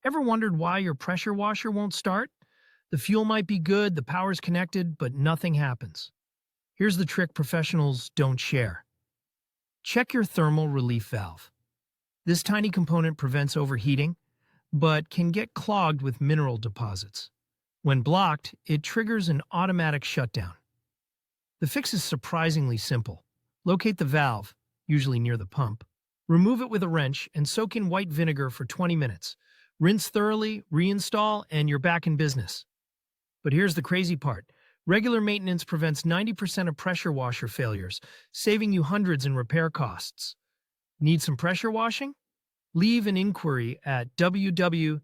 Ever wondered why your pressure washer won't start? The fuel might be good, the power's connected, but nothing happens. Here's the trick professionals don't share. Check your thermal relief valve. This tiny component prevents overheating, but can get clogged with mineral deposits. When blocked, it triggers an automatic shutdown. The fix is surprisingly simple. Locate the valve, usually near the pump, remove it with a wrench, and soak in white vinegar for 20 minutes. Rinse thoroughly, reinstall, and you're back in business. But here's the crazy part. Regular maintenance prevents 90% of pressure washer failures, saving you hundreds in repair costs. Need some pressure washing? Leave an inquiry at www.slon.org.